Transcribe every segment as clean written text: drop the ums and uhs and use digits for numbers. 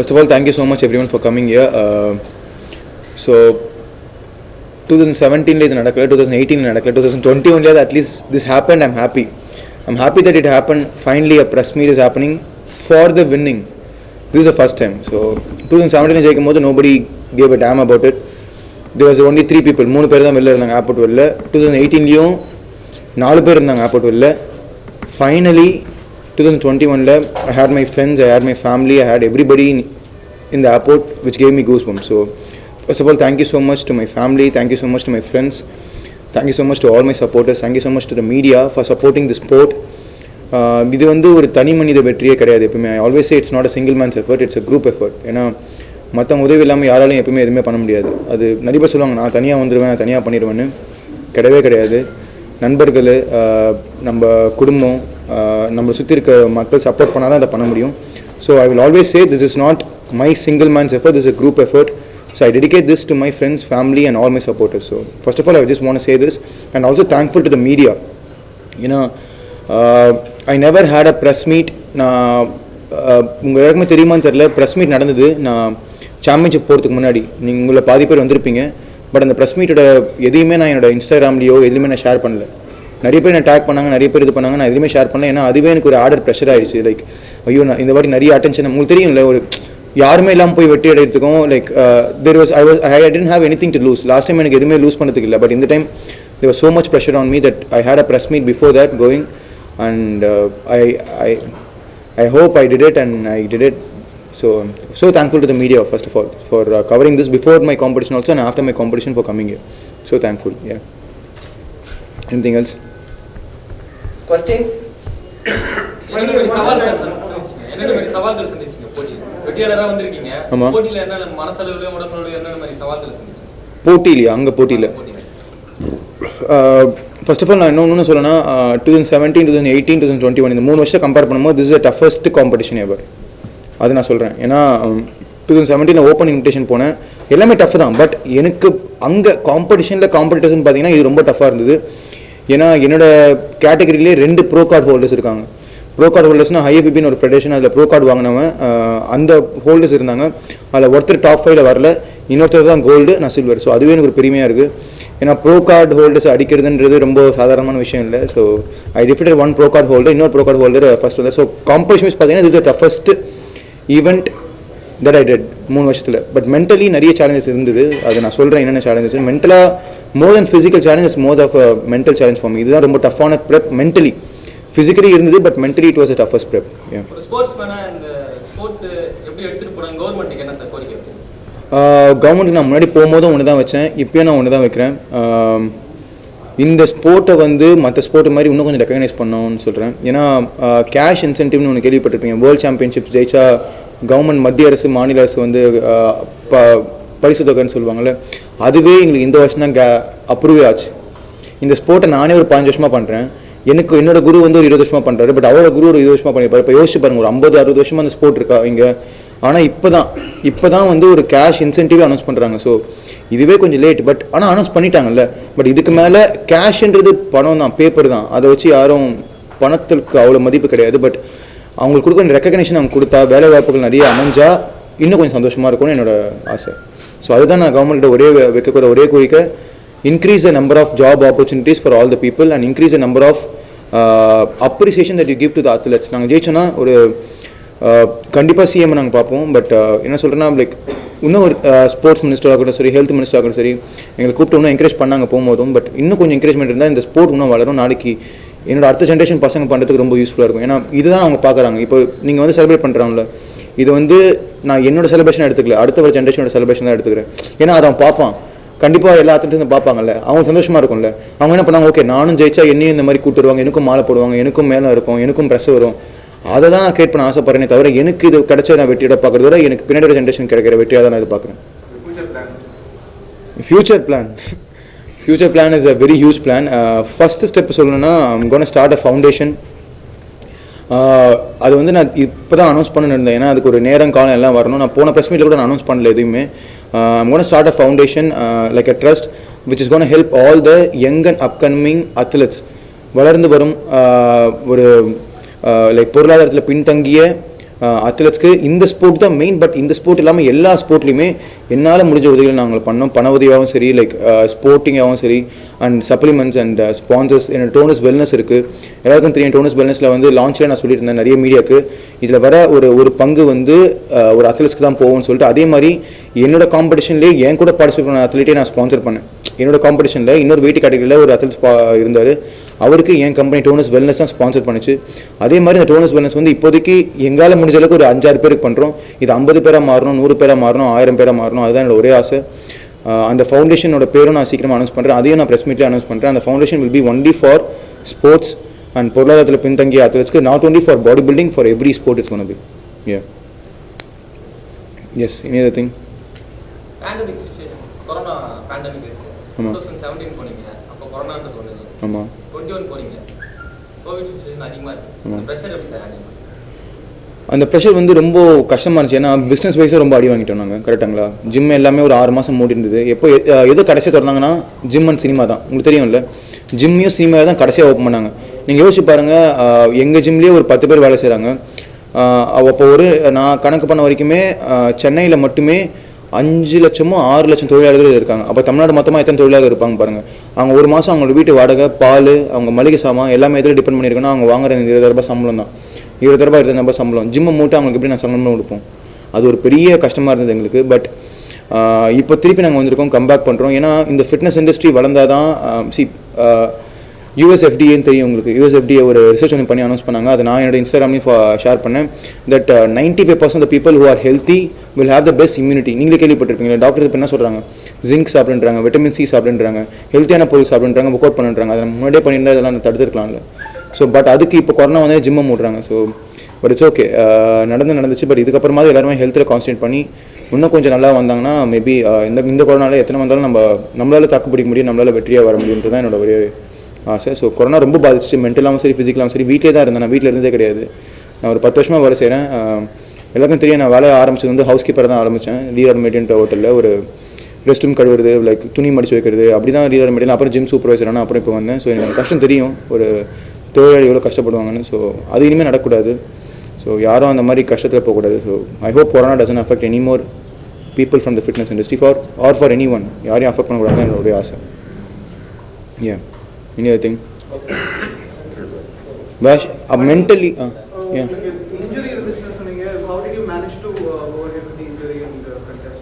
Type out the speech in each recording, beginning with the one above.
First of all, thank you so much everyone for coming here. So 2017 இது நடக்கல, 2018 நடக்கல, 2021 at least this happened. I'm happy that it happened. Finally a press meet is happening for the winning. This is the first time. So 2017 ஜெயிக்கும் போது nobody gave a damn about it. There was only 3 people, 3 பேர் தான் வெளில இருந்தாங்க airport வெளில. 2018லையும் 4 பேர் இருந்தாங்க airport வெளில. Finally 2021 I had my friends, I had my family, I had everybody in the airport, which gave me goosebumps. So first of all, thank you so much to my family, thank you so much to my friends, thank you so much to all my supporters, thank you so much to the media for supporting the sport. இது வந்து ஒரு தனி மனித வெற்றியே கிடையாது. எப்பவுமே I always say it's not a single man's effort, it's a group effort. ஏன்னா மற்றவங்க உதவி இல்லாமல் யாராலையும் எப்பவுமே எதுவுமே பண்ண முடியாது. அது நிறைய பேர் சொல்லுவாங்க நான் தனியாக வந்துடுவேன், நான் தனியாக பண்ணிடுவேன்னு. கிடையாது. நண்பர்கள், நம்ம குடும்பம், நம்மளை சுற்றி இருக்க மக்கள் சப்போர்ட் பண்ணால் தான் அதை பண்ண முடியும். So I will always say this is not my single man's effort, this is a group effort. So I dedicate this to my friends, family and all my supporters. So first of all, I just want to say this, and also thankful to the media. You know, I never had a press meet. நான் உங்கள் எல்லாருக்குமே தெரியுமான்னு தெரியல, press meet நடந்தது நான் championship போகிறதுக்கு முன்னாடி. நீங்கள் உங்களை பாதி பேர் வந்திருப்பீங்க. பட் அந்த ப்ரெஸ் மீட்டோட எதையுமே நான் என்னோட இன்ஸ்டாகிராம்லேயோ எதுவுமே நான் ஷேர் பண்ணல. நிறைய பேர் என்ன டேக் பண்ணாங்க, நிறைய பேர் இது பண்ணாங்க, நான் எதுவுமே ஷேர் பண்ணல. ஏன்னா அதுவே எனக்கு ஒரு ஆர்டர் ப்ரெஷர் ஆகிடுச்சு. லைக் ஐயோ நான் இந்த வாட்டி நிறைய அட்டென்ஷன், உங்களுக்கு தெரியும்ல, ஒரு யாருமே இல்லாமல் போய் வெட்டி அடைக்கிறதுக்கும் like I didn't have anything to lose. Last time எனக்கு எதுவுமே லூஸ் பண்ணதுக்கு இல்லை. பட் இந்த time there was so much pressure on me that I had a press meet before that going, and I hope I did it, and I did it. So thankful to the media first of all for covering this before my competition also and after my competition for coming here. So thankful. Yeah. Anything else? Questions? சவால்கள் சந்திச்சீங்க போட்டியில, வெற்றியாளரா வந்திருக்கீங்க. போட்டியில என்ன மனசளவுல உடம்புல என்ன மாதிரி சவால்கள் சந்திச்சீங்க? போட்டியில அங்க போட்டியில ஃபர்ஸ்ட் ஆஃப் ஆல் நான் இன்னொன்று சொல்லணும்னா 2017, 2018, 2021 இந்த 3 வருஷம் கம்பேர் பண்ணும்போது this is the toughest competition ever. அது நான் சொல்கிறேன். ஏன்னா 2017 ஓப்பன் இன்விடேஷன் போனேன், எல்லாமே டஃப் தான். பட் எனக்கு அங்கே காம்படிஷன் பார்த்தீங்கன்னா இது ரொம்ப டஃப்பாக இருந்தது. ஏன்னா என்னோட கேட்டகரியிலே 2 ப்ரோ கார்டு ஹோல்டர்ஸ் இருக்காங்க. ப்ரோ கார்டு ஹோல்டர்ஸ்னால் IFBBன்னு ஒரு ஃபெடரேஷன், அதில் ப்ரோ கார்டு வாங்கினவன் அந்த ஹோல்டர்ஸ் இருந்தாங்க. அதில் ஒருத்தர் டாப் 5ல வரல, இன்னொருத்தர் தான் கோல்டு, நான் சில்வர். ஸோ அதுவே எனக்கு ஒரு பெருமையாக இருக்குது. ஏன்னா ப்ரோ கார்டு ஹோல்டர்ஸ் அடிக்கிறதுன்றது ரொம்ப சாதாரணமான விஷயம் இல்லை. So I defeated 1 bro card holder, இன்னொரு ப்ரோ கார்டு ஹோல்டர் ஃபர்ஸ்ட் வந்தார். ஸோ காம்படிஷன்ஸ் பார்த்தீங்கன்னா this is the toughest event that I did 3 வருஷத்தில். பட் மென்டலி நிறைய சேலஞ்சஸ் இருந்தது. அது நான் சொல்கிறேன் என்னென்ன சேலஞ்சஸ். மென்டலாக more than physical challenges, more of mental challenge for me. இதுதான் ரொம்ப டஃப்பான ப்ரெப். மென்டலி ஃபிசிக்கலி இருந்தது, but mentally it was a toughest prep. கவர்மெண்ட்டுக்கு நான் முன்னாடி போகும்போதும் ஒன்று தான் வச்சேன், இப்போயும் நான் ஒன்று தான் வைக்கிறேன். இந்த ஸ்போர்ட்டை வந்து மற்ற ஸ்போர்ட் மாதிரி இன்னும் கொஞ்சம் ரெக்கக்னைஸ் பண்ணணும்னு சொல்கிறேன். ஏன்னா கேஷ் இன்சென்டிவ்னு ஒன்று கேள்விப்பட்டிருப்பீங்க. வேர்ல்டு சாம்பியன்ஷிப்ஸ் ஜெயிச்சா கவர்மெண்ட், மத்திய அரசு, மாநில அரசு வந்து பரிசு தொகைன்னு சொல்லுவாங்கள்ல, அதுவே எங்களுக்கு இந்த வருஷம் தான் அப்ரூவே ஆச்சு. இந்த ஸ்போர்ட்டை நானே ஒரு 15 வருஷமாக பண்ணுறேன். என்னோட குரு வந்து ஒரு 20 வருஷமாக பண்ணுறாரு. பட் அவரோட குரு ஒரு 20 வருஷமாக பண்ணியிருப்பாரு. இப்போ யோசிச்சு பாருங்க, ஒரு 50-60 வருஷமாக அந்த ஸ்போர்ட் இருக்கா இங்கே. ஆனால் இப்போ தான் வந்து ஒரு கேஷ் இன்சென்டிவ் அனௌன்ஸ் பண்ணுறாங்க. ஸோ இதுவே கொஞ்சம் லேட், பட் ஆனால் அனௌன்ஸ் பண்ணிட்டாங்கல்ல. பட் இதுக்கு மேலே கேஷ்ன்றது பணம் தான், பேப்பர் தான். அதை வச்சு யாரும் பணத்துக்கு அவ்வளோ மதிப்பு கிடையாது. பட் அவங்களுக்கு கொடுக்க ரெக்கக்னேஷன் அவங்க கொடுத்தா, வேலை வாய்ப்புகள் நிறைய அமைஞ்சா இன்னும் கொஞ்சம் சந்தோஷமாக இருக்கும்னு என்னோட ஆசை. ஸோ அதுதான் நான் கவர்மெண்ட்டை வைக்கக்கூட ஒரே கோரிக்கை, increase the number of job opportunities for all the people and increase the number of appreciation that you give to the athletes. நாங்கள் ஜெயிச்சோன்னா ஒரு கண்டிப்பாக சிஎம் நாங்கள் பார்ப்போம். பட் என்ன சொல்கிறேன்னா, லைக் இன்னும் ஒரு ஸ்போர்ட்ஸ் மினிஸ்டர் ஆகட்டும் சரி, ஹெல்த் மினிஸ்டர் ஆகட்டும் சரி, எங்களை கூப்பிட்டு இன்னும் என்கரேஜ் பண்ணாங்க போகும்போதும். பட் இன்னும் கொஞ்சம் என்கரேஜ்மெண்ட் இருந்தால் இந்த ஸ்போர்ட் இன்னும் வளரும். நாளைக்கு என்னோட அடுத்த ஜென்ரேஷன் பசங்க பண்ணுறதுக்கு ரொம்ப யூஸ்ஃபுல்லாக இருக்கும். ஏன்னா இதுதான் அவங்க பார்க்குறாங்க. இப்போ நீங்கள் வந்து செலிப்ரேட் பண்ணுறாங்களே, இது வந்து நான் என்னோட செலிப்ரேஷன் எடுத்துக்கல, அடுத்த ஒரு ஜென்ரேஷனோட செலிப்ரேஷன் தான் எடுத்துக்கிறேன். ஏன்னா அதை அவன் பார்ப்பான், கண்டிப்பாக எல்லா அத்லட்ஸும் பார்ப்பாங்கல்ல, அவங்க சந்தோஷமாக இருக்கும்ல. அவங்க என்ன பண்ணாங்க, ஓகே நானும் ஜெயிச்சா என்னையும் இந்த மாதிரி கூட்டு வருவாங்க, எனக்கும் மாலை போடுவாங்க, எனக்கும் மேலே இருக்கும், எனக்கும் ப்ரெஸ் வரும். அதை தான் நான் கிரியேட் பண்ண ஆசைப்படுறேனே தவிர எனக்கு இது கிடைச்ச நான் வெற்றியோட பார்க்குறத விட எனக்கு பின்னாடி ஜென்ரேஷன் கிடைக்கிற வெற்றியாக தான் நான் இது பார்க்குறேன். Future plan is a very huge plan. First step சொல்லணும்னா, I'm gonna start a foundation. அது வந்து நான் இப்போ தான் அனௌன்ஸ் பண்ணிருந்தேன். ஏன்னா அதுக்கு ஒரு நேரம் காலம் எல்லாம் வரணும். நான் போன ப்ரெஸ் மீட்டில் கூட நான் அனௌன்ஸ் பண்ணல எதுவுமே. I'm going to start a foundation like a trust which is going to help all the young and upcoming athletes. வளர்ந்து வரும் ஒரு லைக் பொருளாதாரத்தில் பின்தங்கிய அத்லெட்ஸ்க்கு இந்த ஸ்போர்ட் தான் மெயின். பட் இந்த ஸ்போர்ட் இல்லாமல் எல்லா ஸ்போர்ட்லையுமே என்னால் முடிஞ்ச உதவிகளை நாங்கள் பண்ணோம். பண உதவியாகவும் சரி, லைக் ஸ்போர்ட்டிங்காகவும் சரி, அண்ட் சப்ளிமெண்ட்ஸ் அண்ட் ஸ்பான்சர்ஸ். என்னோட டோனஸ் வெல்னஸ் இருக்குது, எல்லாருக்கும் தெரியும். டோனஸ் வெல்னஸில் வந்து லான்ச்சில் நான் சொல்லியிருந்தேன் நிறைய மீடியாவுக்கு, இதில் வர ஒரு பங்கு வந்து ஒரு அத்லெட்ஸ்க்கு தான் போகும்னு சொல்லிட்டு. அதே மாதிரி என்னோட காம்படிஷன்லேயே என் கூட பார்ட்டிசிபேட் பண்ண அத்லெட்டே நான் ஸ்பான்சர் பண்ணேன். என்னோட காம்படிஷனில் இன்னொரு வெயிட் கேட்டகரியில் ஒரு அத்லெட் இருந்தார், அவருக்கு என் கம்பெனி டோனஸ் வெல்னஸ் தான் ஸ்பான்சர் பண்ணிச்சு. அதே மாதிரி இந்த டோனஸ் வெல்னஸ் வந்து இப்போதைக்கு எங்களால் முடிஞ்ச அளவுக்கு ஒரு 5-6 பேருக்கு பண்ணுறோம். இது 50 பேராக மாறணும், 100 பேராக மாறணும், 1000 பேராக மாறணும், அதுதான் என்னோட ஒரே ஆசை. அந்த ஃபவுண்டேஷனோட பேரும் நான் சீக்கிரமாக அனௌன்ஸ் பண்ணுறேன், அதையும் நான் ப்ரெஸ் மீட்டில் அனௌன்ஸ் பண்ணுறேன். அந்த foundation will be only for sports and பொருளாதாரத்தில் பின்தங்கிய அத்லெட்ஸ்க்கு, not only for body building, for every sport it's gonna be. Yes, any other thing. Pandemic situation, corona pandemic இருக்கு. 2017 போனீங்க, அப்போ கொரோனான்னு தோணுது. ஆமாம். 21 போறீங்க, கோவிட் சிச்சுவேஷன் அதிகமாக இருக்கு. ப்ரெஷர் எப்படி சார் ஹேண்டில்? அந்த ப்ரெஷர் வந்து ரொம்ப கஷ்டமாக இருந்துச்சு. ஏன்னா பிஸ்னஸ் வைஸாக ரொம்ப அடி வாங்கிட்டோம் நாங்கள். கரெக்டாங்களா? ஜிம் எல்லாமே ஒரு 6 மாதம் மூடி இருந்தது. எப்போ எது கடைசியாக திறந்தாங்கன்னா ஜிம் அண்ட் சினிமா தான். உங்களுக்கு தெரியும்ல, ஜிம்மையும் சினிமா தான் கடைசியாக ஓப்பன் பண்ணாங்க. நீங்கள் யோசிச்சு பாருங்கள், எங்கள் ஜிம்லேயே ஒரு 10 பேர் வேலை செய்கிறாங்க. அப்போ நான் கணக்கு பண்ண வரைக்குமே சென்னையில் மட்டுமே 5 லட்சமோ 6 லட்சம் தொழிலாளர்கள் இருக்காங்க. அப்போ தமிழ்நாடு மொத்தமாக எத்தனை தொழிலாளர்கள் இருப்பாங்க பாருங்கள். அவங்க ஒரு மாதம் அவங்களோட வீட்டு வாடகை, பால், அவங்க மளிகை சாமான் எல்லாமே எதில் டிபெண்ட் பண்ணியிருக்கோன்னா அவங்க வாங்குற 20,000 ரூபாய் சம்பளம் தான். 20,000 ரூபாய் சம்பளம். ஜிம்மை மூட்டை அவங்களுக்கு எப்படி நான் சம்பளம் கொடுப்போம்? அது ஒரு பெரிய கஷ்டமாக இருந்தது எங்களுக்கு. பட் இப்போ திருப்பி நாங்கள் வந்திருக்கோம், கம்பேக் பண்ணுறோம். ஏன்னா இந்த ஃபிட்னஸ் இண்டஸ்ட்ரி வளர்ந்தால் தான் USFDAன்னு தெரியும் உங்களுக்கு. USFDA ஒரு ரிசர்ச் ஒன்று பண்ணி அனௌன்ஸ் பண்ணாங்க. அதை நான் என்னோட இன்ஸ்டாகிராம்லையும் ஷேர் பண்ணேன். That 95% of the people who are healthy will have the best immunity. நீங்களே கேள்விப்பட்டிருப்பீங்க, டாக்டர்ஸ் இப்போ என்ன சொல்கிறாங்க, ஜிங்க் சாப்பிடுன்றாங்க, விட்டமின் சி சாப்பிடுன்றாங்க, ஹெல்த்தியான பொருள் சாப்பிடுன்றாங்க, ஒர்க் அவுட் பண்ணுறாங்க. அதை முன்னாடியே பண்ணியிருந்தா இதெல்லாம் தடுத்துருக்கலாம்ல. ஸோ பட் அதுக்கு இப்போ கொரோனா வந்து ஜிம்மை மூடுறாங்க. ஸோ பட் இட்ஸ் ஓகே, நடந்துச்சு. பட் இதுக்கப்புறமா எல்லாருமே ஹெல்த்தில் கான்சன்ட்ரேட் பண்ணி இன்னும் கொஞ்சம் நல்லா வந்தாங்கன்னா மேபி இந்த கொரோனாவில் எத்தனை வந்தாலும் நம்மளால் தாக்கு பிடிக்க முடியும், நம்மளால் வெற்றியாக வர முடியுன்றது தான் என்னோட ஒரே ஆசை. ஸோ கொரோனா ரொம்ப பாதிச்சு, மென்டலாகவும் சரி, ஃபிசிக்கலாகவும் சரி. வீட்டிலே தான் இருந்தேன், நான் வீட்டில் இருந்ததே கிடையாது. நான் ஒரு 10 வருஷமாக வேலை செய்கிறேன். எல்லாருக்கும் தெரியும், நான் வேலை ஆரம்பிச்சது வந்து ஹவுஸ் கீப்பர் தான் ஆரம்பித்தேன். ரீஆர் மெடியன்ட் ஹோட்டலில் ஒரு ரெஸ்ட் ரூம் கழுவுறது, லைக் துணி மடிச்சு வைக்கிறது, அப்படி தான் ரீஆர் மெடியன். அப்புறம் ஜிம் சூப்பர்வைசரான அப்புறம் இப்போ வந்தேன். ஸோ எனக்கு கஷ்டம் தெரியும், ஒரு தொழிலாளி எவ்வளோ கஷ்டப்படுவாங்கன்னு. ஸோ அது இனிமேல் நடக்கக்கூடாது. ஸோ யாரும் அந்த மாதிரி கஷ்டத்தில் போகக்கூடாது. So I hope corona doesn't affect any more people from the fitness industry or for anyone. யாரையும் அஃபெக்ட் பண்ணக்கூடாது என்னோட ஆசை. Any other thing? Vash, mentally injury how did you manage to overcome the injury and contest?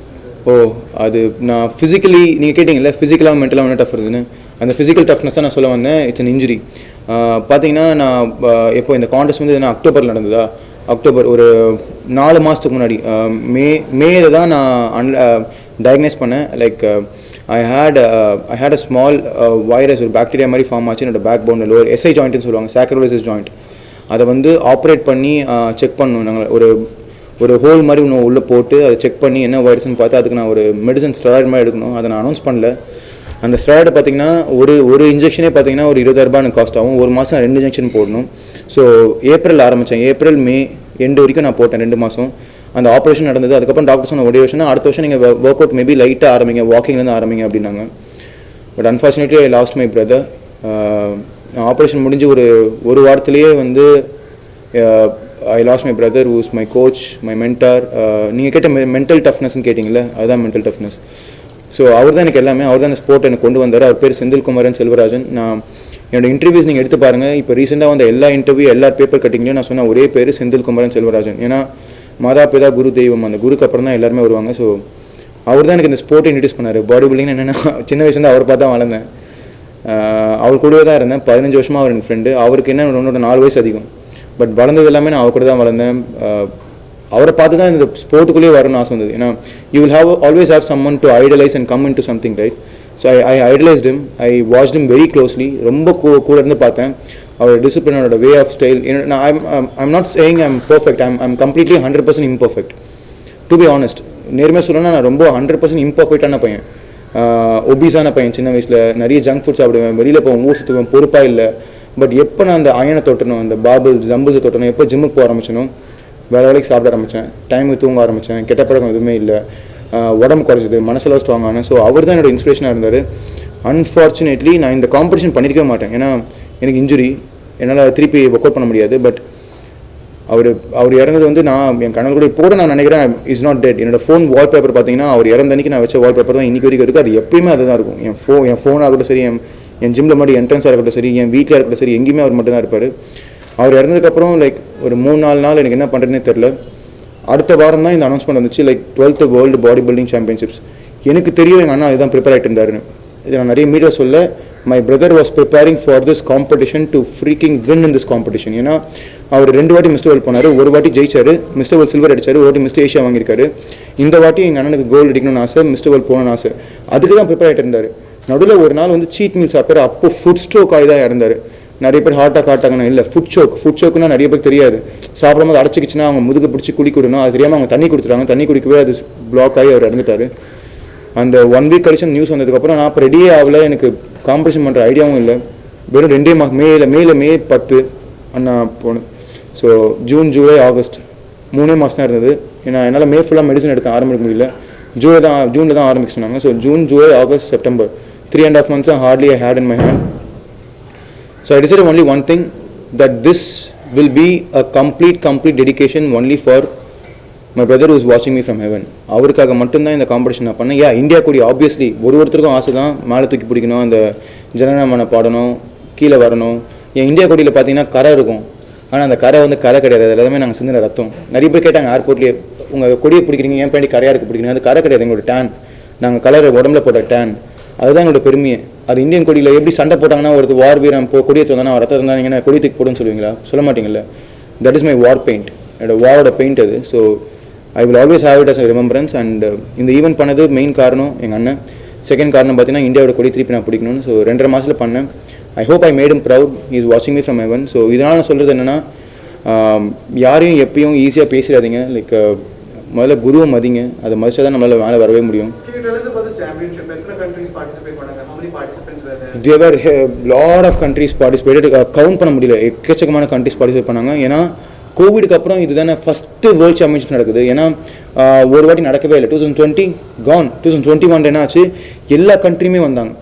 அது நான் physically, நீங்கள் கேட்டிங்கல்ல ஃபிசிக்கலாக மென்டலாக என்ன tough இருக்குதுன்னு, அந்த ஃபிசிக்கல் டஃப்னஸ் தான் நான் சொல்ல வந்தேன். It's an injury. பார்த்தீங்கன்னா நான் எப்போ இந்த கான்டெஸ்ட் வந்து என்ன அக்டோபரில் நடந்ததா, அக்டோபர் ஒரு 4 மாதத்துக்கு முன்னாடி மேல தான் நான் டயக்னைஸ் பண்ணேன். Like I had a small virus, ஒரு பாக்டீரியா மாதிரி ஃபார்ம் ஆச்சு என்னோட பேக் போனில். ஒரு SI ஜாயிண்ட்னு சொல்லுவாங்க, சாக்ரோலிசிஸ் ஜாயிண்ட். அதை வந்து ஆப்ரேட் பண்ணி செக் பண்ணணும். நாங்கள் ஒரு ஹோல் மாதிரி ஒன்று உள்ளே போட்டு அதை செக் பண்ணி என்ன வைரஸ்ன்னு பார்த்து அதுக்கு நான் ஒரு மெடிசன் ஸ்டெராய்டு மாதிரி எடுக்கணும். அதை நான் அனௌன்ஸ் பண்ணல. அந்த ஸ்டெராய்டு பார்த்தீங்கன்னா ஒரு இன்ஜெக்ஷனே பார்த்தீங்கன்னா ஒரு 20,000 ரூபாய் எனக்கு காஸ்ட் ஆகும். ஒரு மாதம் 2 இன்ஜெக்ஷன் போடணும். ஸோ ஏப்ரல் ஆரம்பித்தேன், ஏப்ரல் மே எண்டு வரைக்கும் நான் போட்டேன் 2 மாதம். அந்த ஆப்ரேஷன் நடந்தது. அதுக்கப்புறம் டாக்டர் சொன்ன ஒரே வருஷம் அடுத்த வருஷம் நீங்கள் ஒர்க் அவுட் மேபி லைட்டாக ஆரம்பிங்க, வாக்கிங்லேருந்து ஆரம்பிங்க அப்படின்னாங்க. But unfortunately I lost my brother. Operation முடிஞ்சு ஒரு வாரத்திலேயே வந்து I lost my brother whose my coach, my mentor. நீங்கள் கேட்ட மென்டல் டஃப்னஸ்ன்னு கேட்டிங்களே, அதுதான் மென்டல் டஃப்னஸ். ஸோ அவர் தான் எனக்கு எல்லாமே, அவர் தான் அந்த ஸ்போர்ட் எனக்கு கொண்டு வந்தார். அவர் பேர் செந்தில்குமாரன் செல்வராஜன். நான் என்னோட இன்டர்வியூஸ் நீங்கள் எடுத்து பாருங்கள். இப்போ ரீசெண்டாக வந்த எல்லா இன்டர்வியூ, எல்லா பேப்பர் கட்டிங்லையும் நான் சொன்ன ஒரே பேர் செந்தில்குமாரன் செல்வராஜன். ஏன்னா மாதா பிதா குரு தெய்வம், அந்த குருக்கு அப்புறம் தான் எல்லாருமே வருவாங்க. ஸோ அவர் தான் எனக்கு இந்த ஸ்போர்ட்டை இன்ட்ரடியூஸ் பண்ணார். பாடி பில்டிங் என்னென்னா சின்ன வயசுலேருந்து அவர் பார்த்து தான் வளர்ந்தேன். அவர் கூடவே தான் இருந்தேன் 15 வருஷமாக. அவர் எனக்கு ஃப்ரெண்டு. அவருக்கு என்ன என்னோட 4 வயசு அதிகம். பட் வளர்ந்தது எல்லாமே நான் அவர் கூட தான் வளர்ந்தேன். அவரை பார்த்து தான் இந்த ஸ்போர்ட்டுக்குள்ளேயே வரணும்னு ஆசை வந்தது. ஏன்னா you will always have someone to idolise and come into something, right? So I idolised him, I watched him very closely. ரொம்ப கூட இருந்து பார்த்தேன் அவர் டிசிப்ளினோட way of style. I'm not saying I'm perfect, I'm completely 100% imperfect. To be honest, நேர்மையாக சொல்லணும்னா நான் ரொம்ப 100% இம்பர்ஃபெக்டான பையன், ஒபீஸான பையன். சின்ன வயசில் நிறைய ஜங்க் ஃபுட் சாப்பிடுவேன், வெளியில் போவேன், ஊர் சுற்றுவேன், பொறுப்பாக இல்லை. பட் எப்போ நான் அந்த அயனை தொட்டணும், அந்த ஜம்பிள்ஸை தொட்டணும், எப்போ ஜிம்முக்கு போக ஆரம்பிச்சணும், வேலைக்கு சாப்பிட ஆரம்பித்தேன், டைமுக்கு தூங்க ஆரம்பித்தேன், கெட்ட பழக்கம் எதுவுமே இல்லை, உடம்பு குறைச்சிது, மனசில் ஸ்ட்ராங் ஆனேன். ஸோ அவர் தான் என்னோட இன்ஸ்பிரேஷனாக இருந்தார். அன்ஃபார்ச்சுனேட்லி நான் இந்த காம்படிஷன் பண்ணியிருக்கவே மாட்டேன். ஏன்னா எனக்கு இன்ஜுரி, என்னால் திருப்பி ஒர்க் அவுட் பண்ண முடியாது. பட் அவர் இறந்தது வந்து நான் என் கனவு கூட இப்போ கூட நான் நினைக்கிறேன் இஸ் நாட் டெட். என்னோட ஃபோன் வால்பேப்பர் பார்த்தீங்கன்னா அவர் இறந்த அன்னைக்கு நான் வச்ச வால்பேப்பர் தான் இன்னைக்கு வரைக்கும் இருக்குது. அது எப்பயுமே அதுதான் இருக்கும். என் ஃபோனாக இருக்கட்டும் சரி, என் ஜிம்மில் மட்டும் என்ட்ரன்ஸாக இருக்கட்டும் சரி, என் வீட்டில் இருக்கட்டும் சரி, எங்கேயுமே அவர் மட்டும் தான் இருப்பார். அவர் இறந்ததுக்கப்புறம் லைக் ஒரு 3-4 நாள் எனக்கு என்ன பண்ணுறதுனே தெரில. அடுத்த வாரம் தான் இந்த அனௌன்ஸ்மெண்ட் வந்துச்சு, like 12th world body building championships. எனக்கு தெரியும் எங்கள் அண்ணா அதுதான் ப்ரிப்பேர் ஆகிட்டு இருந்தாருன்னு. இது நான் நிறைய மீடியா சொல்ல, my brother was preparing for this competition to freaking win in this competition. ஏன்னா அவர் 2 வாட்டி மிஸ்டர் வேர்ல்ட் போனார், ஒரு வாட்டி ஜெயிச்சாரு, மிஸ்டர் வேர்ல்ட் சில்வர் அடிச்சாரு, ஒரு வாட்டி மிஸ்டர் ஏஷியா வாங்கியிருக்காரு. இந்த வாட்டி எங்கள் அண்ணனுக்கு கோல்டு அடிக்கணும்னு ஆசை, மிஸ்டர் வேர்ல்ட் போகணும்னு ஆசை. அதுக்கு தான் ப்ரிப்பேர் ஆகிட்டு இருந்தார். நடுவில் ஒரு நாள் வந்து சீட் மீல் சாப்பிட்டாரு, அப்போ ஃபுட் ஸ்ட்ரோக் ஆகி தான் இறந்தார். நிறைய பேர் ஹார்ட் அட்டாக்னா இல்லை, ஃபுட் சோக்குன்னா நிறைய பேருக்கு தெரியாது. சாப்பிடும்போது அடைச்சிக்கிச்சுன்னா அவங்க முதுகு பிடிச்சி குடிக்கணும், அது தெரியாமல் அவங்க தண்ணி கொடுத்துருவாங்க, தண்ணி குடிக்கவே அது பிளாக் ஆகி அவர் இறந்துட்டார். அந்த 1 வீக் கழிச்சு நியூஸ் வந்ததுக்கப்புறம் நான் இப்போ ரெடியே ஆகலை, எனக்கு காம்படிஷன் பண்ணுற ஐடியாவும் இல்லை. வெறும் 2 மாதம் மே 10 அண்ணா போனேன். ஸோ ஜூன், ஜூலை, ஆகஸ்ட் 3 மாதம் தான் இருந்தது. ஏன்னா என்னால் மே ஃபுல்லாக மெடிசன் எடுக்க ஆரம்பிக்க முடியல. ஜூனில் தான் ஆரம்பிக்க சொன்னாங்க. So June, July, August, September 3.5 months hardly I had in my hand. So I decided only one thing, that this will be a complete dedication only for my brother who is watching me from heaven. அவருக்காக மட்டும்தான் இந்த competition நான் பண்ணேன். India கூடி obviously ஒருத்தருக்கும் ஆசை தான் மேலே தூக்கி பிடிக்கணும், அந்த ஜனநாயகமான பாடணும், கீழே வரணும். என் இந்தியா கொடியில் பார்த்தீங்கன்னா கரை இருக்கும், ஆனால் அந்த கரை வந்து கரை கிடையாது, அது எல்லாமே நாங்கள் சிந்தின ரத்தம். நிறைய பேர் கேட்டாங்க ஏர்போர்ட்லேயே, உங்கள் கொடியை பிடிக்கிறீங்க ஏன் பின்னாடி கரையாக இருக்கு பிடிக்கிறீங்க? அது கரை கிடையாது, எங்களோட டேன், நாங்கள் கலர் உடம்புல போட்ட டேன், அதுதான் எங்களோட பெருமையை. அது இந்தியன் கொடியில் எப்படி சண்டை போட்டாங்கன்னா ஒரு வார் வீரன் கொடியை தந்தானா ரத்தம் இருந்தாங்கன்னா கொடி தூக்கி போடுன்னு சொல்லுவீங்களா? சொல்ல மாட்டீங்கல்ல. That is my war paint, என்னோட வாரோட பெயிண்ட் அது. So I will always have it as remembrance. And இந்த ஈவெண்ட் பண்ணது மெயின் காரணம் எங்கள் அண்ணன். செகண்ட் காரணம் பார்த்தீங்கன்னா இந்தியாவோட கொடி திருப்பி நான் பிடிக்கணும்னு. ஸோ 2.5 மாதத்தில் பண்ணேன். I hope I made him proud. He is வாட்சிங் மீ ஃப்ரம் ஹெவன். ஸோ இதனால் நான் சொல்கிறது என்னென்னா, யாரையும் எப்பயும் ஈஸியாக பேசிடாதீங்க. லைக் முதல்ல குருவை மதிங்க, அதை மதிச்சா தான் நம்மளால் மேலே வரவே முடியும். There were a lot of countries participated. Count பண்ண முடியல, எக்கச்சக்கமான கண்ட்ரிஸ் பார்ட்டிசிபேட் பண்ணாங்க. ஏன்னா கோவிடுக்கு அப்புறம் இதுதானே ஃபஸ்ட்டு வேர்ல்டு சாம்பியன்ஷிப் நடக்குது. ஏன்னா ஒரு வாட்டி நடக்கவே இல்லை. 2020 கான். 2021 என்ன ஆச்சு, எல்லா கண்ட்ரியுமே வந்தாங்க.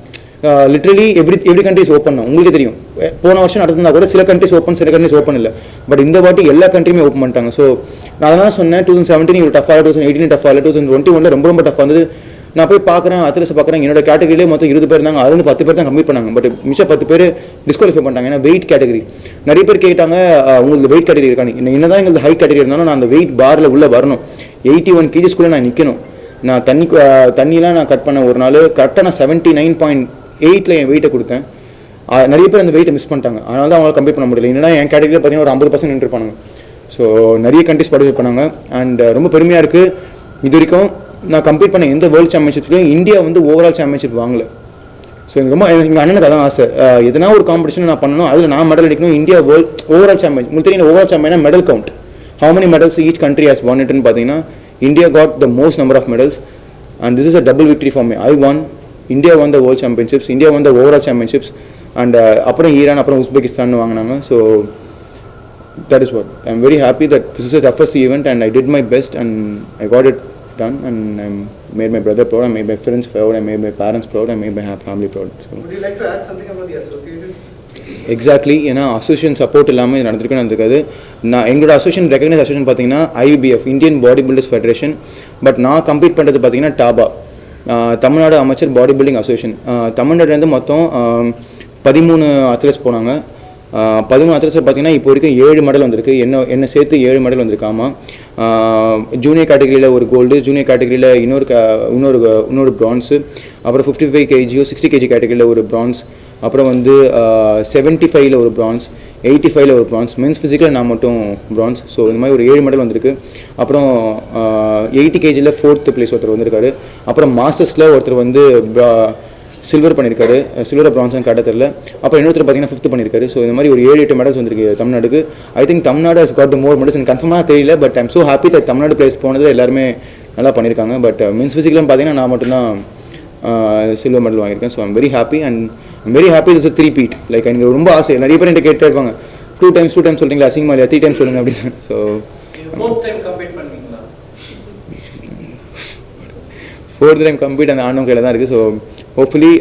லிட்ரலி எவ்ரி கண்ட்ரிஸ் ஓப்பன் தான். உங்களுக்கு தெரியும், போன வருஷம் நடந்தா கூட சில கண்ட்ரிஸ் ஓப்பன், சில கண்ட்ரிஸ் ஓப்பன் இல்லை. பட் இந்த வாட்டி எல்லா கண்ட்ரியுமே ஓப்பன் பண்ணிட்டாங்க. ஸோ நான் அதெல்லாம் சொன்னேன், 2017 இவ்வளோ டஃபாக, 2018 டஃபாக இல்லை, 2021 ரொம்ப டஃபாக இருந்தது. நான் போய் பார்க்குறேன், அத்லெட்ஸ் பார்க்குறேன், என்னோட கேட்டகரியிலே மொத்தம் 20 பேர் இருந்தாங்க, அது வந்து 10 பேர் தான் கம்மி பண்ணாங்க. பட் மிச்சம் 10 பேர் டிஸ்குவாலிஃபை பண்ணிட்டாங்க. ஏன்னா வெயிட் கேட்டகரி. நிறைய பேர் கேட்டாங்க, உங்களுக்கு வெயிட் கேட்டகரி இருக்காங்க. என்னதான் எங்களுக்கு ஹை கேட்டகரி இருந்தாலும் நான் அந்த வெயிட் பாரில் உள்ளே வரணும். 81 kgs நான் நிற்கணும். நான் தண்ணியெலாம் நான் கட் பண்ண ஒரு நாள் கரெக்டாக நான் 79.8 என் வெயிட்டை கொடுத்தேன். நிறைய பேர் அந்த வெயிட்டை மிஸ் பண்ணிட்டாங்க, அதனால தான் அவங்களால கம்ப்ளீட் பண்ண முடியல. என்னன்னா என் கேட்டகரியில் பார்த்தீங்கன்னா ஒரு 50% நின்றுருப்பாங்க. ஸோ நிறைய கண்ட்ரிஸ் பார்ட்டிசிபேட் பண்ணாங்க. அண்ட் ரொம்ப பெருமையாக இருக்குது. இது வரைக்கும் நான் கம்ப்ளீட் பண்ண எந்த வேர்ல்டு சாம்பியன்ஷிப்லையும் இந்தியா வந்து ஓவரால் சாம்பியன்ஷிப் வாங்கலை. ஸோ எனக்கு ரொம்ப எங்கள் அண்ணனுக்கு அதான் ஆசை, எதனா ஒரு காம்படிஷன் நான் பண்ணணும், அதில் நான் மெடல் அடிக்கணும். India world overall champion. உங்களுக்கு தெரியும் ஓவரால் சாம்பியனா medal count, how many medals each country has won itன்னு பார்த்தீங்கன்னா India got the most number of medals. And this is a double victory for me. I won, India won the world championships, இந்தியா won the overall championships. And அப்புறம் Iran, அப்புறம் Uzbekistan வாங்கினாங்க. So that is what I'm very happy that this is the toughest event and I did my best and I got it done and I made my brother proud, I made my friends proud, I made my parents proud, I made my family proud. So would you like to add something about the association? Exactly. ஏன்னா association support இல்லாமல் இது நடந்திருக்காது. நான் எங்களோட association recognise association பார்த்தீங்கன்னா IBF, Indian body builders federation. But நான் complete பண்ணுறது பார்த்தீங்கன்னா டாபா, தமிழ்நாடு அமைச்சர் பாடி பில்டிங் அசோசியேஷன். தமிழ்நாடுலேருந்து மொத்தம் 13 அத்லெட்ஸ் போனாங்க. 13 அத்லெட்ஸ் பார்த்தீங்கன்னா இப்போ வரைக்கும் 7 மெடல் வந்திருக்கு. என்ன சேர்த்து 7 மெடல் வந்திருக்கு. ஆமாம், ஜூனியர் கேட்டகரியில் ஒரு கோல்டு, ஜூனியர் கேட்டகரியில் இன்னொரு ப்ரான்ஸு, அப்புறம் 55 kg 60 kg கேட்டகரியில் ஒரு ப்ரான்ஸ், அப்புறம் வந்து 75ல் ஒரு ப்ரான்ஸ், 85ல் ஒரு ப்ரான்ஸ், மென்ஸ் ஃபிசிக்கில் நான் மட்டும் ப்ரான்ஸ். ஸோ இந்த மாதிரி ஒரு 7 மெடல் வந்திருக்கு. அப்புறம் 80 kgயில் 4th place ஒருத்தர் வந்திருக்காரு. அப்புறம் மாஸ்டர்ஸில் ஒருத்தர் வந்து சில்வர் பண்ணியிருக்காரு, சில்வர் ப்ரான்ஸும் கேட்ட தெரியல. அப்புறம் இன்னொருத்தர் பார்த்தீங்கன்னா 5th பண்ணியிருக்காரு. ஸோ இந்த மாதிரி ஒரு 7-8 மெடல்ஸ் வந்திருக்கு தமிழ்நாடுக்கு. I think Tamil Nadu has got the more medals. எனக்கு கன்ஃபார்மாக தெரியல, but I'm so happy that Tamil Nadu place போனது எல்லாருமே நல்லா பண்ணியிருக்காங்க. பட் மென்ஸ் ஃபிசிக்கல்னு பார்த்தீங்கன்னா நான் மட்டும்தான் சில்வர் மெடல் வாங்கியிருக்கேன். So I'm very happy and I'm very happy it's 3 feet. Like எனக்கு ரொம்ப ஆசை. நிறைய பேர் என்கிட்ட கேட்டு இருப்பாங்க, 2 times சொல்கிறீங்களா, அசிங்கமா இல்லையா, 3 times சொல்லுங்க அப்படின்னு. ஸோ 4th time கம்ப்ளீட் அந்த ஆனவங்க கையில் தான் இருக்குது. So hopefully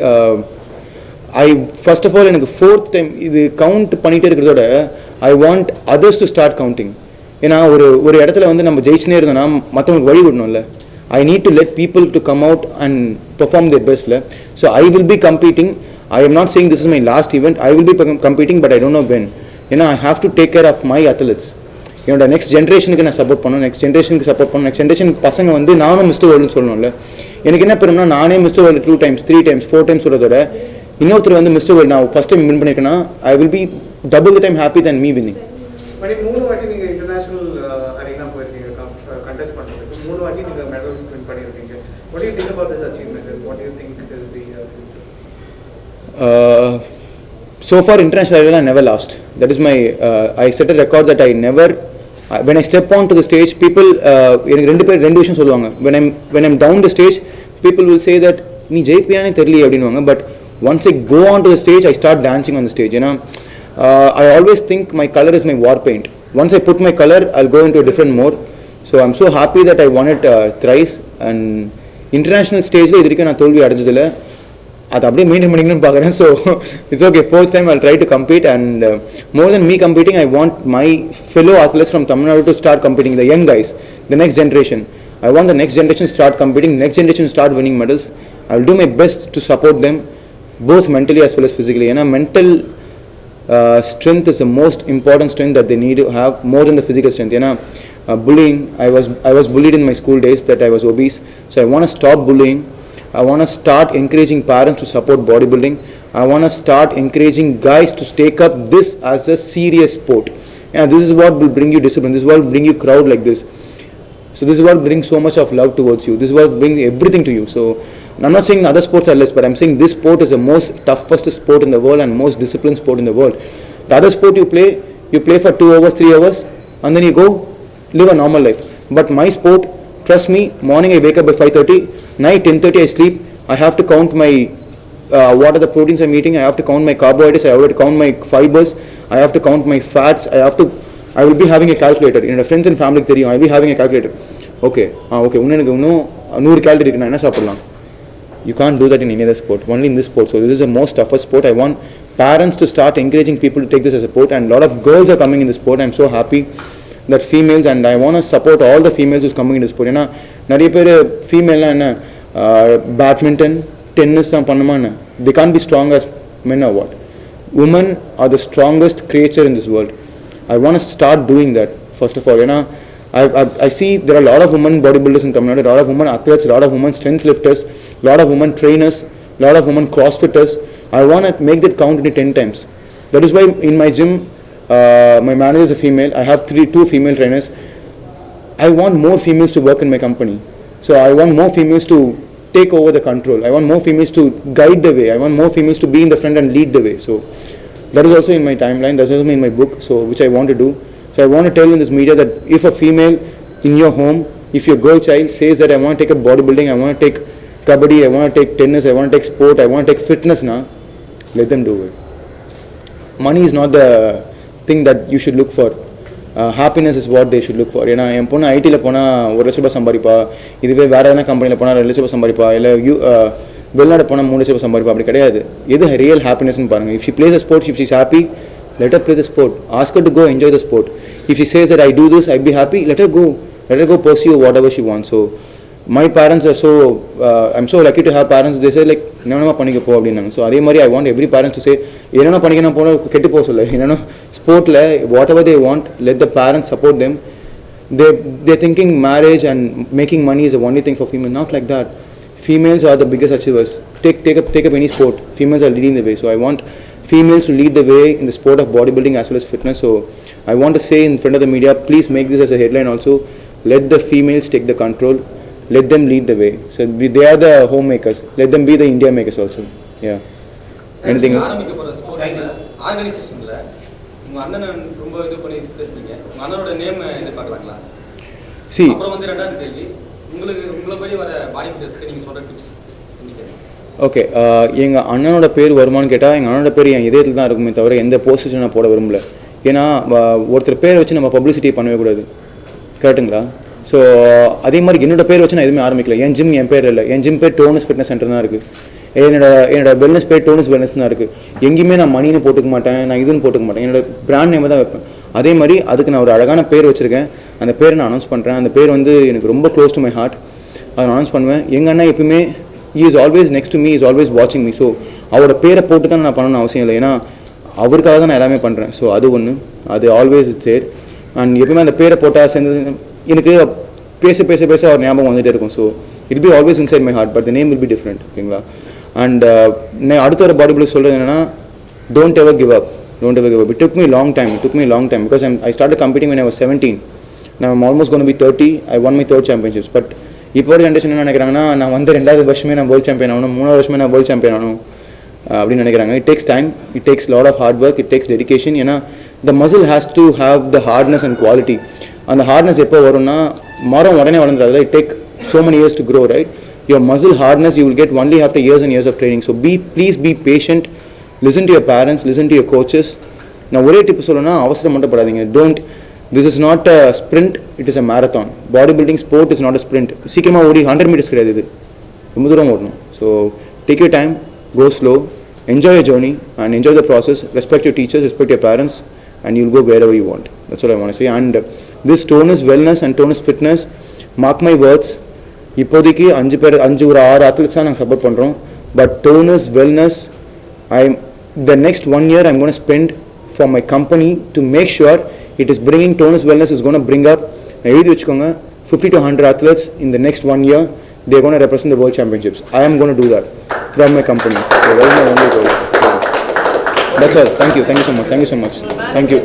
first of all எனக்கு 4th time இது கவுண்ட் பண்ணிகிட்டே இருக்கிறதோட I want others to start counting. ஏன்னா ஒரு இடத்துல வந்து நம்ம ஜெயிச்சுனே இருந்தோம்னா மற்றவங்களுக்கு வழி விடணும்ல. I need to let people to come out and perform their best. So I will be competing. I am not saying this is my last event. I will be competing, but I don't know when. I have to take care of my athletes. Next ஜென்ரேஷனுக்கு நான் support பண்ணணும், next ஜென்ரேஷனுக்கு support பண்ணணும். Next generation பசங்க வந்து நானும் mister வேர்ல்டுன்னு சொல்லணும்ல. எனக்கு என்ன பெரும்னா நானே Mister World 2 times 3 times 4 times சொல்றதோட இன்னொருத்தர் வந்து மிஸ்டர் வேர்ல்டு நான் ஃபர்ஸ்ட் டைம் வின் பண்ணிருக்கேன்னா I will be double the time happy than me winning. But 3 வாட்டி நீங்க இன்டர்நேஷனல் அரேனா போயிருக்கீங்க கண்டெஸ்ட் பண்றதுக்கு, 3 வாட்டி நீங்க மெடல்ஸ் வின் பண்ணிருக்கீங்க. What do you think about this achievement and what do you think is the So far international arena I never lost. That is my I set a record that I never when I step onto the stage people எனக்கு ரெண்டு விஷயம் சொல்லுவாங்க. when I'm down the stage people will say that நீ ஜெயிப்பியானே தெரியல அப்படினுவாங்க. But once I go onto the stage I start dancing on the stage. I always think my color is my war paint. Once I put my color I'll go into a different mode. So I'm so happy that I won it thrice. And international stage la idhirukku na tholvi adajadilla adu அப்படியே maintain பண்ணிக்கணும்னு பார்க்குறேன். So it's okay, fourth time I try to compete. And more than me competing I want my fellow athletes from Tamil Nadu to start competing, the young guys, the next generation. I want the next generation to start competing, next generation to start winning medals. I will do my best to support them both mentally as well as physically. Mental strength is the most important strength that they need to have more than the physical strength. Bullying, I was bullied in my school days that I was obese. So I want to stop bullying. I want to start encouraging parents to support bodybuilding. I want to start encouraging guys to take up this as a serious sport. This is what will bring you discipline. This is what will bring you crowd like this. So this is what brings so much of love towards you. This is what brings everything to you. So I'm not saying other sports are less, but I'm saying this sport is the most toughest sport in the world and most disciplined sport in the world. The other sport you play for 2 hours, 3 hours, and then you go live a normal life. But my sport, trust me, morning I wake up by 5:30, night 10:30 I sleep. I have to count my what are the proteins I'm eating. I have to count my carbohydrates. I have to count my fibers. I have to count my fats. I will be having a calculator. Friends and family theriyum, I will be having a calculator. Okay unenakku inno 100 calorie irukku, na enna saapidlam. You can't do that in any other sport, only in this sport. So this is the most toughest sport. I want parents to start encouraging people to take this as a sport, and a lot of girls are coming in this sport. I'm so happy that females, and I want to support all the females who's coming in this sport. Nariya per female enna badminton, tennis தான் பண்ணுமான்னு, they can't be strong as men or what? Women are the strongest creature in this world. I want to start doing that first of all. I see there are a lot of women bodybuilders in Tamil Nadu, a lot of women athletes, a lot of women strength lifters, a lot of women trainers, a lot of women crossfitters. I want to make that count into 10 times. That is why in my gym my manager is a female. I have 2 female trainers. I want more females to work in my company. So I want more females to take over the control. I want more females to guide the way. I want more females to be in the front and lead the way. So that is also in my timeline. That is also in my book, so which I want to do. So I want to tell in this media that if a female in your home, if your girl child says that I want to take up bodybuilding, I want to take kabaddi, I want to take tennis, I want to take sport, I want to take fitness now, let them do it. Money is not the thing that you should look for. Happiness is what they should look for. ஏன்னா என் பொண்ணு ஐடியில் போனால் 1 லட்ச ரூபாய் சம்பாதிப்பா, இதுவே வேறு எதனா கம்பெனியில் போனால் 2 லட்ச ரூபாய் சம்பாதிப்பா, இல்லை வெளிநாடு போனால் 3 லட்ச ரூபாய் சம்பாதிப்பா. அப்படி கிடையாது. எது ரியல் ஹாப்பினஸ்ன்னு பாருங்கள். If she plays a sport, if she's happy, let her play the sport. Ask her to go enjoy the sport. If she says that I do this, I'll be happy, let her go pursue whatever she wants. So my parents are I'm so lucky to have parents. They say like என்னென்ன பண்ணிக்க போ அப்படின்னாங்க. So அதே மாதிரி I want every parents to say என்னென்ன பண்ணிக்கணும் போனால் கெட்டு போக சொல்ல. என்னென்னா ஸ்போர்ட்டில் whatever they want, let the parents support them. They're thinking marriage and making money is the only thing for females. Not like that. Females are the biggest achievers. Take up any sport. Females are leading the way. So I want females to lead the way in the sport of bodybuilding as well as fitness. So I want to say in front of the media, please make this as a headline also. Let the females take the control. Let them lead the way. So they are the homemakers. Let them be the India makers also. Yeah. Anything else? Organizationல உங்க அண்ணன் ரொம்ப இது பண்ணி பேசுறீங்க. உங்க அண்ணனோட name என்ன பார்க்கலாங்களா? See. அப்புறம் வந்து ரெண்டாவது கேள்வி, உங்களை பத்தி வர பாடி பில்டர்ஸ்க்கு நீங்க சொல்ற டிப்ஸ். ஓகே, எங்கள் அண்ணனோட பேர் வருமானு கேட்டால் எங்கள் அண்ணனோட பேர் என் இதயத்தில் தான் இருக்குமே தவிர எந்த போஸ்டேஷன் நான் போட விரும்பல. ஏன்னா ஒருத்தர் பேர் வச்சு நம்ம பப்ளிசிட்டி பண்ணவே கூடாது. கரெக்டுங்களா? ஸோ அதே மாதிரி என்னோட பேர் வச்சு நான் எதுவுமே ஆரம்பிக்கல. என் ஜிம் என் பேர் இல்லை. என் ஜிம் பேர் டோனஸ் ஃபிட்னஸ் சென்டர் தான் இருக்குது. என்னோட வெல்னஸ் பேர் டோனஸ் வெல்னஸ் தான் இருக்குது. எங்கேயுமே நான் மணின்னு போட்டுக்க மாட்டேன், நான் இதுன்னு போட்டுக்க மாட்டேன். என்னோட பிராண்ட் நேம் தான் வைப்பேன். அதே மாதிரி அதுக்கு நான் ஒரு அழகான பேர் வச்சுருக்கேன். அந்த பேரை நான் அனௌன்ஸ் பண்ணுறேன். அந்த பேர் வந்து எனக்கு ரொம்ப க்ளோஸ் டு மை ஹார்ட். அதை நான் அனௌன்ஸ் பண்ணுவேன். எங்கள் அண்ணா எப்பவுமே he is always next to me, he is always watching me. So அவரோட பேரை போட்டு தான் நான் பண்ணணும்னு அவசியம் இல்லை. ஏன்னா அவருக்காக தான் நான் எல்லாமே பண்ணுறேன். ஸோ அது ஒன்று, அது ஆல்வேஸ் இட்ஸ் தேர். அண்ட் எப்பவுமே அந்த பேரை போட்டால் சேர்ந்து எனக்கு பேச பேச பேச அவர் ஞாபகம் வந்துகிட்டே இருக்கும். So it be always inside my heart, but the name will be different. ஓகேங்களா? அண்ட் நான் அடுத்த ஒரு பாடி பில்டர் சொல்கிறது என்னன்னா, don't ever give up. It took me a long time because I started competing when I was 17. Now I'm almost going to be 30. I won my third championships. But இப்போ ஒரு generation என்ன நினைக்கிறாங்கன்னா, நான் வந்து 2வது வருஷமே நான் வேர்ல்ட் சாம்பியன் ஆகணும், 3வது வருஷமே நான் வேர்ல்ட் சாம்பியன் ஆகணும் அப்படின்னு நினைக்கிறாங்க. It takes time, it takes lot of hard work, it takes dedication. ஏன்னா the muscle has to have the hardness and quality. அந்த ஹார்ட்னஸ் எப்போ வரும்னா, மரம் உடனே வளர்ந்துடாது. It take so many years to grow, right? Your muscle hardness you will get only after years and years of training. So please be patient, listen to your parents, listen to your coaches. நான் ஒரே tip சொல்லணும்னா, அவசரம் மட்டும் படாதீங்க. This is not a sprint, it is a marathon. Bodybuilding sport is not a sprint. சீக்கிரமாக ஓடி 100 meters கிடையாது, இது ரொம்ப தூரம் ஓடணும். So take your time, go slow, enjoy your journey and enjoy the process. Respect your teachers, respect your parents, and you'll go wherever you want. That's what I want to say. And this Tonus Wellness and Tonus Fitness, mark my words, இப்போதைக்கு 5 ஒரு 6 athletes தான் நாங்கள் support பண்ணுறோம். But Tonus Wellness, the next 1 year I'm going to spend for my company to make sure it is bringing Tonus Wellness is going to bring up, எழுதி வச்சுக்கோங்க, 50 to 100 athletes in the next 1 year. They're going to represent the world championships. I am going to do that from my company. So that's my only goal. That's all. Thank you so much. Thank you.